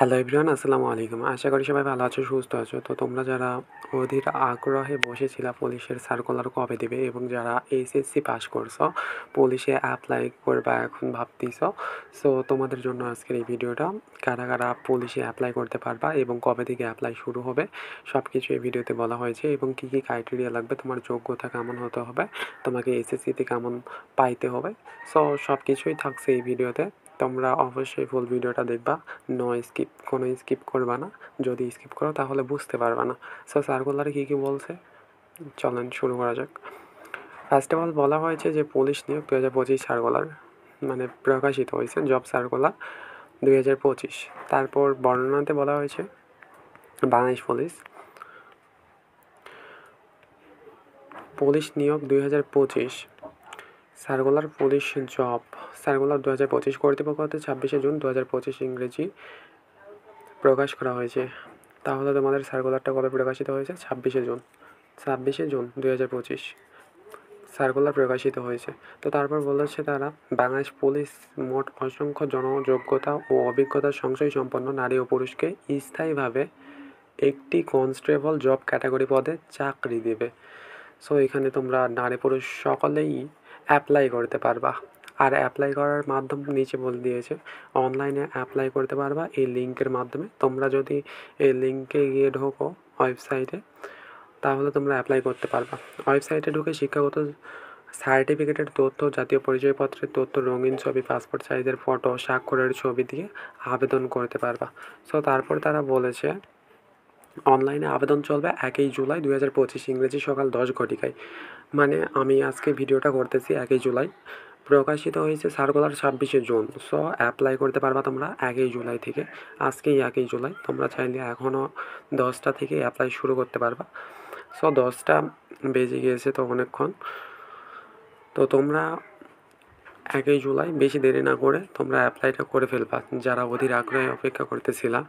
Hello everyone, আসসালামু আলাইকুম। আশা করি সবাই ভালো আছো, সুস্থ আছো। তো তোমরা যারা অধীর আগ্রহে বসেছিলা পুলিশের সার্কুলার কবে দিবে এবং যারা এইচএসসি পাস করছো, পুলিশে অ্যাপ্লাই করবা এখন ভাবতেছো, সো তোমাদের জন্য আজকের এই ভিডিওটা। কারা কারা পুলিশে অ্যাপ্লাই করতে পারবা এবং কবে থেকে অ্যাপ্লাই শুরু হবে সব কিছু এই ভিডিওতে বলা হয়েছে এবং কী কী ক্রাইটেরিয়া লাগবে, তোমার যোগ্যতা কেমন হতে হবে, তোমাকে এইচএসসিতে কেমন পাইতে হবে, সো সব কিছুই থাকছে এই ভিডিওতে। তোমরা অবশ্যই ফুল ভিডিওটা দেখবা, কোনো স্কিপ করবা না। যদি স্কিপ করো তাহলে বুঝতে পারবা না। সো সার্কুলারে কী কী বলছে চলেন শুরু করা যাক। ফার্স্ট অফ অল বলা হয়েছে যে পুলিশ নিয়োগ 2025 সার্কুলার মানে প্রকাশিত হয়েছে, জব সার্কুলার 2025। তারপর বর্ণনাতে বলা হয়েছে বাংলাদেশ পুলিশ নিয়োগ 2025 সার্কুলার পুলিশ জব সার্কুলার 2025 কর্তৃপক্ষ হতে 26শে জুন 2025 ইংরেজি প্রকাশ করা হয়েছে। তাহলে তোমাদের সার্কুলারটা কবে প্রকাশিত হয়েছে? 26শে জুন 2025 সার্কুলার প্রকাশিত হয়েছে। তো তারপর বলেছে তারা, বাংলাদেশ পুলিশ মোট অসংখ্য জনযোগ্যতা ও অভিজ্ঞতার সংশয় সম্পন্ন নারী ও পুরুষকে স্থায়ীভাবে একটি কনস্টেবল জব ক্যাটাগরি পদে চাকরি দেবে। সো এখানে তোমরা নারী পুরুষ সকলেই অ্যাপ্লাই করতে পারবা। আর অ্যাপ্লাই করার মাধ্যম নিচে বলে দিয়েছে, অনলাইনে অ্যাপ্লাই করতে পারবা এই লিঙ্কের মাধ্যমে। তোমরা যদি এই লিঙ্কে গিয়ে ঢোকো ওয়েবসাইটে, তাহলে তোমরা অ্যাপ্লাই করতে পারবা। ওয়েবসাইটে ঢুকে শিক্ষাগত সার্টিফিকেটের তথ্য, জাতীয় পরিচয়পত্রের তথ্য, রঙিন ছবি, পাসপোর্ট সাইজের ফটো, স্বাক্ষরের ছবি দিয়ে আবেদন করতে পারবা। সো তারপর তারা বলেছে অনলাইনে আবেদন চলবে 1 জুলাই 2025 ইংরেজি সকাল 10 ঘটিকায়। মানে আমি আজকে ভিডিওটা করতেছি 1 জুলাই, প্রকাশিত হয়েছে সার্কুলার 26শে জুন। সো অ্যাপ্লাই করতে পারবা তোমরা 1 জুলাই থেকে। আজকেই 1 জুলাই, তোমরা চাইলে এখনও 10টা থেকে অ্যাপ্লাই শুরু করতে পারবা। সো 10টা বেজে গিয়েছে তো অনেকক্ষণ। তো তোমরা 1 জুলাই বেশি দেরি না করে তোমরা অ্যাপ্লাইটা করে ফেলবা, যারা অধীর আগ্রহে অপেক্ষা করতেছিলা।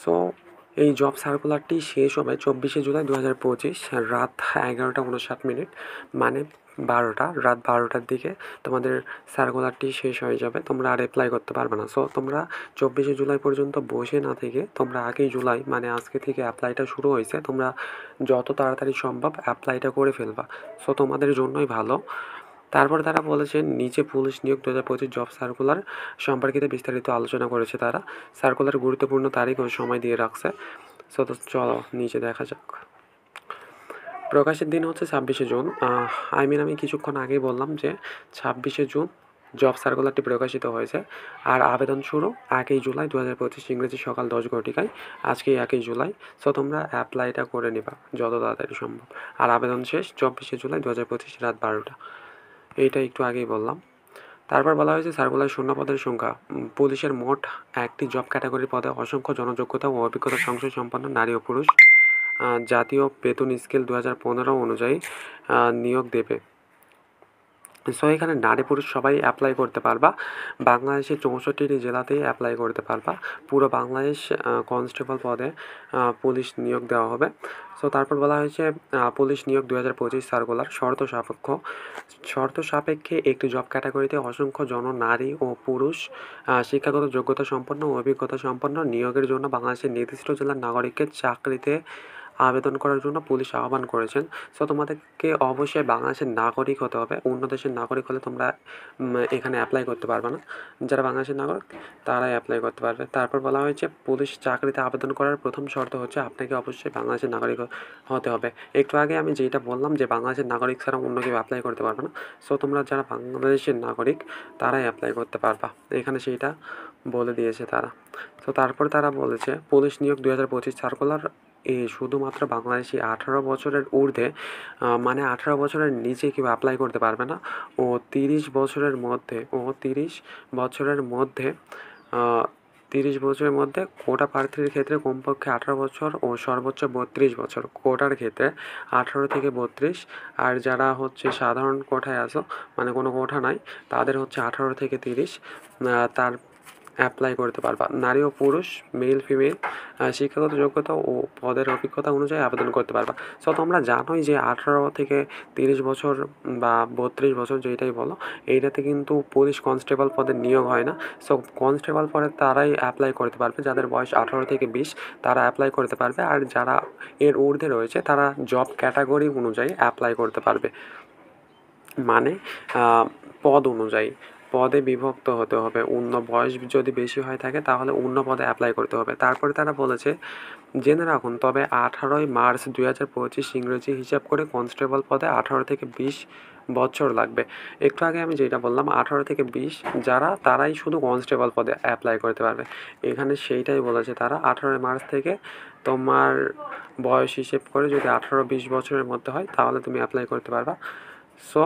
সো এই জব সার্কুলারটি শেষ হবে 24শে জুলাই 2025 রাত 11টা 59 মানে রাত 12টার দিকে তোমাদের সার্কুলারটি শেষ হয়ে যাবে। তোমরা আর অ্যাপ্লাই করতে পারবে না। সো তোমরা 24শে জুলাই পর্যন্ত বসে না থেকে তোমরা 1 জুলাই মানে আজকে থেকে অ্যাপ্লাইটা শুরু হয়েছে, তোমরা যত তাড়াতাড়ি সম্ভব অ্যাপ্লাইটা করে ফেলবা। সো তোমাদের জন্যই ভালো। তারপর তারা বলেছেন নিচে পুলিশ নিয়োগ 2025 জব সার্কুলার সম্পর্কিত বিস্তারিত আলোচনা করেছে তারা। সার্কুলার গুরুত্বপূর্ণ তারিখ ও সময় দিয়ে রাখছে। সো তো চলো নিচে দেখা যাক। প্রকাশের দিন হচ্ছে 26শে জুন। আমি কিছুক্ষণ আগেই বললাম যে 26শে জুন জব সার্কুলারটি প্রকাশিত হয়েছে। আর আবেদন শুরু 1 জুলাই 2025 ইংরেজি সকাল 10 ঘটিকায়। আজকেই 1 জুলাই। সো তোমরা অ্যাপ্লাইটা করে নিবা যত তাড়াতাড়ি সম্ভব। আর আবেদন শেষ 24শে জুলাই 2025 রাত 12টা। এইটা একটু আগেই বললাম। তারপর বলা হয়েছে সার্কুলার শূন্য পদের সংখ্যা, পুলিশের মোট একটি জব ক্যাটাগরি পদে অসংখ্য জনযোগ্যতা ও অভিজ্ঞতার সংশয় সম্পন্ন নারী ও পুরুষ জাতীয় বেতন স্কেল 2015 অনুযায়ী নিয়োগ দেবে। সো এখানে নারী পুরুষ সবাই অ্যাপ্লাই করতে পারবা। বাংলাদেশের 64টি জেলাতেই অ্যাপ্লাই করতে পারবা। পুরো বাংলাদেশ কনস্টেবল পদে পুলিশ নিয়োগ দেওয়া হবে। সো তারপর বলা হয়েছে পুলিশ নিয়োগ 2025 সার্কুলার শর্ত সাপেক্ষে একটি জব ক্যাটাগরিতে অসংখ্য নারী ও পুরুষ শিক্ষাগত যোগ্যতা সম্পন্ন ও অভিজ্ঞতা সম্পন্ন নিয়োগের জন্য বাংলাদেশের নির্দিষ্ট জেলার নাগরিককে চাকরিতে আবেদন করার জন্য পুলিশ আহ্বান করেছেন। সো তোমাদেরকে অবশ্যই বাংলাদেশের নাগরিক হতে হবে। অন্য দেশের নাগরিক হলে তোমরা এখানে অ্যাপ্লাই করতে পারবে না। যারা বাংলাদেশের নাগরিক তারাই অ্যাপ্লাই করতে পারবে। তারপর বলা হয়েছে পুলিশ চাকরিতে আবেদন করার প্রথম শর্ত হচ্ছে আপনাকে অবশ্যই বাংলাদেশের নাগরিক হতে হবে। একটু আগে আমি যেটা বললাম যে বাংলাদেশের নাগরিক ছাড়া অন্য কেউ অ্যাপ্লাই করতে পারবে না। সো তোমরা যারা বাংলাদেশের নাগরিক তারাই অ্যাপ্লাই করতে পারবা, এখানে সেইটা বলে দিয়েছে তারা। তো তারপর তারা বলেছে পুলিশ নিয়োগ 2025 সার্কুলার শুধুমাত্র বাংলাদেশি 18 বছরের ঊর্ধ্বে মানে 18 বছরের নিচে কেউ অ্যাপ্লাই করতে পারবে না ও 30 বছরের মধ্যে 30 বছরের মধ্যে কোটা প্রার্থীর ক্ষেত্রে কমপক্ষে 18 বছর ও সর্বোচ্চ 32 বছর। কোটার ক্ষেত্রে 18 থেকে 32। আর যারা হচ্ছে সাধারণ কোটায় আসো মানে কোনো কোটা নাই, তাদের হচ্ছে 18 থেকে 30। তার অ্যাপ্লাই করতে পারবা। নারী ও পুরুষ, মেল ফিমেল, শিক্ষাগত যোগ্যতা ও পদের অভিজ্ঞতা অনুযায়ী আবেদন করতে পারবা। সো তোমরা জানোই যে 18 থেকে 30 বছর বা 32 বছর যেইটাই বলো, এইটাতে কিন্তু পুলিশ কনস্টেবল পদে নিয়োগ হয় না। সো কনস্টেবল পদে তারাই অ্যাপ্লাই করতে পারবে, যাদের বয়স 18 থেকে 20 তারা অ্যাপ্লাই করতে পারবে। আর যারা এর ঊর্ধ্বে রয়েছে তারা জব ক্যাটাগরি অনুযায়ী অ্যাপ্লাই করতে পারবে। মানে পদ অনুযায়ী পদে বিভক্ত হতে হবে। বয়স যদি বেশি হয়ে থাকে তাহলে অন্য পদে অ্যাপ্লাই করতে হবে। তারপরে তারা বলেছে, জেনে রাখুন তবে 18ই মার্চ 2025 ইংরেজি হিসাব করে কনস্টেবল পদে 18 থেকে 20 বছর লাগবে। একটু আগে আমি যেটা বললাম 18 থেকে 20 যারা তারাই শুধু কনস্টেবল পদে অ্যাপ্লাই করতে পারবে। এখানে সেইটাই বলেছে তারা 18 মার্চ থেকে তোমার বয়স হিসেব করে যদি 18-20 বছরের মধ্যে হয় তাহলে তুমি অ্যাপ্লাই করতে পারবা। সো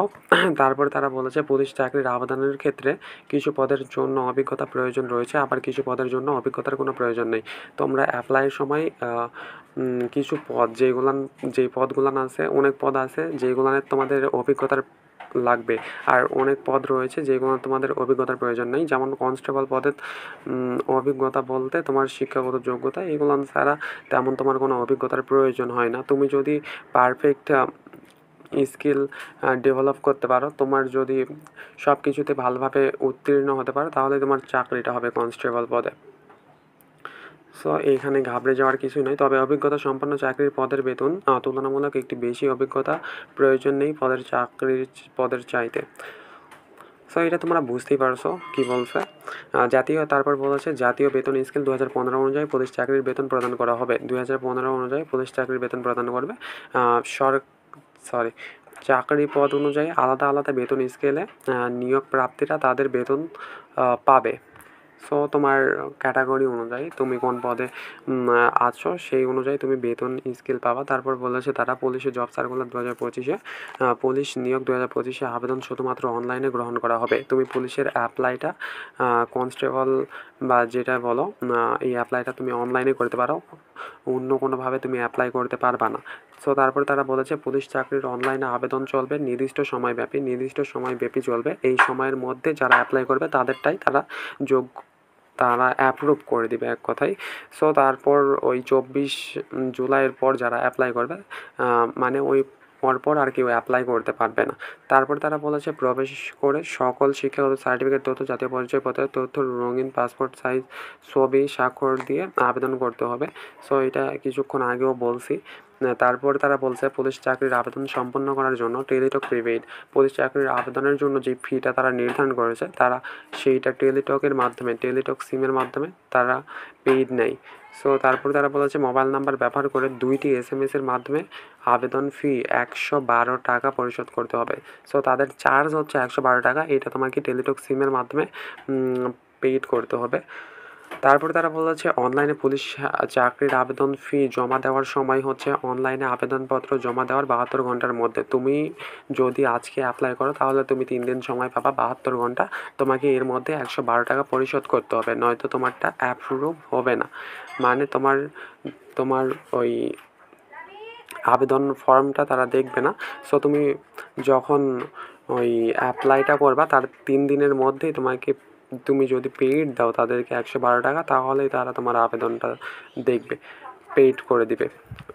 তারপরে তারা বলেছে পুলিশ চাকরির আবেদনের ক্ষেত্রে কিছু পদের জন্য অভিজ্ঞতা প্রয়োজন রয়েছে, আবার কিছু পদের জন্য অভিজ্ঞতার কোনো প্রয়োজন নেই। তোমরা অ্যাপ্লাইয়ের সময় কিছু পদ যেই পদগুলান আছে, অনেক পদ আছে যেইগুলানের তোমাদের অভিজ্ঞতার লাগবে, আর অনেক পদ রয়েছে যেগুলো তোমাদের অভিজ্ঞতার প্রয়োজন নেই। যেমন কনস্টেবল পদে অভিজ্ঞতা বলতে তোমার শিক্ষাগত যোগ্যতা এগুলো ছাড়া তেমন তোমার কোনো অভিজ্ঞতার প্রয়োজন হয় না। তুমি যদি পারফেক্ট স্কিল ডেভেলপ করতে পারো, তোমার যদি সব কিছুতে ভালোভাবে উত্তীর্ণ হতে পারো তাহলে তোমার চাকরিটা হবে কনস্টেবল পদে। সো এইখানে ঘাবড়ে যাওয়ার কিছুই নয়। তবে অভিজ্ঞতা সম্পন্ন চাকরির পদের বেতন তুলনামূলক একটি বেশি অভিজ্ঞতা প্রয়োজন নেই পদের চাইতে। সো এটা তোমরা বুঝতেই পারছো কি বলছে। তারপর বলেছে জাতীয় বেতন স্কেল 2015 অনুযায়ী পুলিশ চাকরির বেতন প্রদান করা হবে। 2015 অনুযায়ী পুলিশ চাকরির বেতন প্রদান করবে। চাকরি পদ অনুযায়ী আলাদা আলাদা বেতন স্কেলে নিয়োগ প্রাপ্তিরা তাদের বেতন পাবে। সো তোমার ক্যাটাগরি অনুযায়ী তুমি কোন পদে আছো সেই অনুযায়ী তুমি বেতন স্কেল পাবা। তারপর বলেছে তারা পুলিশের জব সার্কুলার 2025-এ পুলিশ নিয়োগ 2025-এ আবেদন শুধুমাত্র অনলাইনে গ্রহণ করা হবে। তুমি পুলিশের অ্যাপ্লাইটা কনস্টেবল বা যেটা বলো এই অ্যাপ্লাইটা তুমি অনলাইনে করতে পারো, অন্য কোনোভাবে তুমি অ্যাপ্লাই করতে পারবা না। সো তারপর তারা বলেছে পুলিশ চাকরির অনলাইনে আবেদন চলবে নির্দিষ্ট সময়ব্যাপী চলবে। এই সময়ের মধ্যে যারা অ্যাপ্লাই করবে তাদেরটাই তারা অ্যাপ্রুভ করে দিবে এক কথায়। সো তারপর ওই 24 জুলাইয়ের পর যারা অ্যাপ্লাই করবে মানে ওই পরপর আর কেউ অ্যাপ্লাই করতে পারবে না। তারপর তারা বলেছে প্রবেশ করে সকল শিক্ষাগত সার্টিফিকেট তথ্য, জাতীয় পরিচয়পত্রের তথ্য, রঙিন পাসপোর্ট সাইজ ছবি, স্বাক্ষর দিয়ে আবেদন করতে হবে। সো এটা কিছুক্ষণ আগেও বলছি। তারপর তারা বলছে পুলিশ চাকরির আবেদন সম্পন্ন করার জন্য টেলিটক প্রিপেইড। পুলিশ চাকরির আবেদনের জন্য যে ফিটা তারা নির্ধারণ করেছে তারা সেইটা টেলিটক সিমের মাধ্যমে তারা পেইড নেয়। সো তারপর তারা বলেছে মোবাইল নাম্বার ব্যবহার করে 2টি SMS-এর মাধ্যমে আবেদন ফি 112 টাকা পরিশোধ করতে হবে। সো তাদের চার্জ হচ্ছে 112 টাকা। এটা তোমাকে টেলিটক সিমের মাধ্যমে পেইড করতে হবে। তারপর তারা বলেছে অনলাইনে পুলিশ চাকরির আবেদন ফি জমা দেওয়ার সময় হচ্ছে অনলাইনে আবেদনপত্র জমা দেওয়ার 72 ঘন্টার মধ্যে। তুমি যদি আজকে অ্যাপ্লাই করো তাহলে তুমি 3 দিন সময় পাবা, 72 ঘন্টা তোমাকে এর মধ্যে 112 টাকা পরিশোধ করতে হবে, নয়তো তোমারটা অ্যাপ্রুভ হবে না। মানে তোমার ওই আবেদন ফর্মটা তারা দেখবে না। সো তুমি যখন ওই অ্যাপ্লাইটা করবা তার 3 দিনের মধ্যেই তুমি যদি পেইড দাও তাদেরকে 112 টাকা তাহলেই তারা তোমার আবেদনটা দেখবে, পেইড করে দিবে,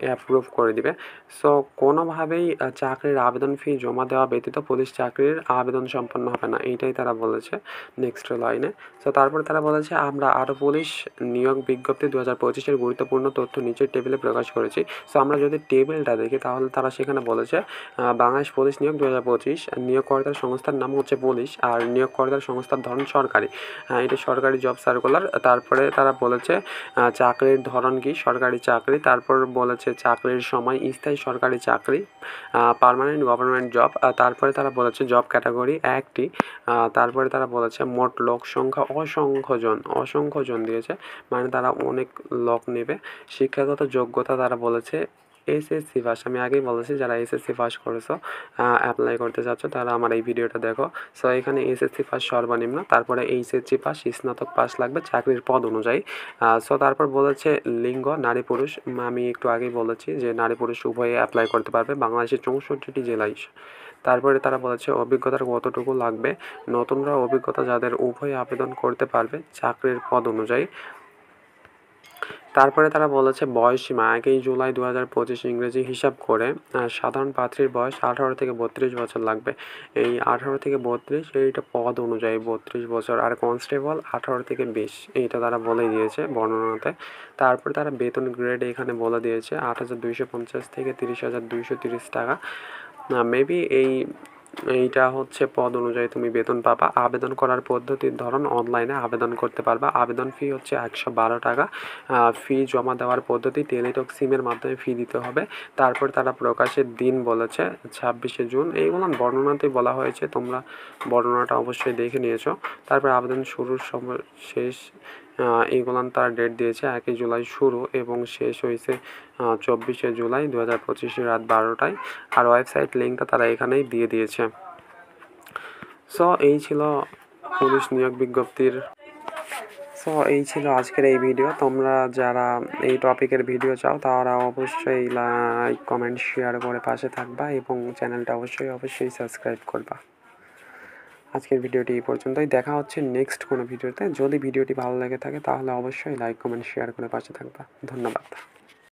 অ্যাপ্রুভ করে দিবে। সো কোনোভাবেই চাকরির আবেদন ফি জমা দেওয়া ব্যতীত পুলিশ চাকরির আবেদন সম্পন্ন হবে না, এইটাই তারা বলেছে নেক্সট লাইনে। সো তারপর তারা বলেছে আমরা আরও পুলিশ নিয়োগ বিজ্ঞপ্তি 2025-এর গুরুত্বপূর্ণ তথ্য নিচের টেবিলে প্রকাশ করেছি। সো আমরা যদি টেবিলটা দেখি তাহলে তারা সেখানে বলেছে বাংলাদেশ পুলিশ নিয়োগ 2025, নিয়োগকর্তার সংস্থার নাম হচ্ছে পুলিশ, আর নিয়োগকর্তার সংস্থার ধরন সরকারি। এটা সরকারি জব সার্কুলার। তারপরে তারা বলেছে চাকরির ধরন কি, সরকারি চাকরি। তারপর বলেছে চাকরির সময় স্থায়ী সরকারি চাকরি, পার্মানেন্ট গভর্নমেন্ট জব। তারপরে তারা বলেছে জব ক্যাটাগরি 1টি। তারপরে তারা বলেছে মোট লোক সংখ্যা অসংখ্য জন দিয়েছে, মানে তারা অনেক লোক নেবে। শিক্ষাগত যোগ্যতা তারা বলেছে SSC পাস। আমি আগেই বলেছি যারা SSC পাস করেছো অ্যাপ্লাই করতে চাচ্ছ তারা আমার এই ভিডিওটা দেখো। সো এখানে SSC পাস সর্বনিম্ন, তারপরে HSC পাস, স্নাতক পাস লাগবে চাকরির পদ অনুযায়ী। সো তারপর বলেছে লিঙ্গ নারী পুরুষ। আমি একটু আগেই বলেছি যে নারী পুরুষ উভয়ে অ্যাপ্লাই করতে পারবে বাংলাদেশের 64টি জেলায়। তারপরে তারা বলেছে অভিজ্ঞতার কতটুকু লাগবে, নতুনরা অভিজ্ঞতা যাদের উভয় আবেদন করতে পারবে চাকরির পদ অনুযায়ী। তারপরে তারা বলেছে বয়সসীমা 1 জুলাই 2025 ইংরেজি হিসাব করে সাধারণ প্রার্থীর বয়স 18 থেকে 32 বছর লাগবে। এই 18 থেকে 32 এইটা পদ অনুযায়ী 32 বছর, আর কনস্টেবল 18 থেকে 20 এইটা তারা বলে দিয়েছে বর্ণনাতে। তারপরে তারা বেতন গ্রেড এখানে বলে দিয়েছে 8,250 থেকে 30,230 টাকা। মেবি এইটা হচ্ছে পদ অনুযায়ী তুমি বেতন পাবা। আবেদন করার পদ্ধতির ধরন অনলাইনে আবেদন করতে পারবা। আবেদন ফি হচ্ছে 112 টাকা। ফি জমা দেওয়ার পদ্ধতি টেলিটক সিমের মাধ্যমে ফি দিতে হবে। তারপর তারা প্রকাশের দিন বলেছে 26শে জুন। এইগুলো বর্ণনাতে বলা হয়েছে, তোমরা বর্ণনাটা অবশ্যই দেখে নিয়েছো। তারপর আবেদন শুরুর সময় শেষ এইগুলান তারা ডেট দিয়েছে 1 জুলাই শুরু এবং শেষ হয়েছে 24শে জুলাই 2025 রাত 12টায়। আর ওয়েবসাইট লিঙ্কটা তারা এখানেই দিয়ে দিয়েছে। সো এই ছিল পুলিশ নিয়োগ বিজ্ঞপ্তির। সো এই ছিল আজকের এই ভিডিও। তোমরা যারা এই টপিকের ভিডিও চাও তারা অবশ্যই লাইক কমেন্ট শেয়ার করে পাশে থাকবা এবং চ্যানেলটা অবশ্যই সাবস্ক্রাইব করবা। আজকের ভিডিওটি এই পর্যন্তই। দেখা হচ্ছে নেক্সট কোনো ভিডিওতে। যদি ভিডিওটি ভালো লেগে থাকে তাহলে অবশ্যই লাইক কমেন্ট শেয়ার করে পাশে থাকবা। ধন্যবাদ।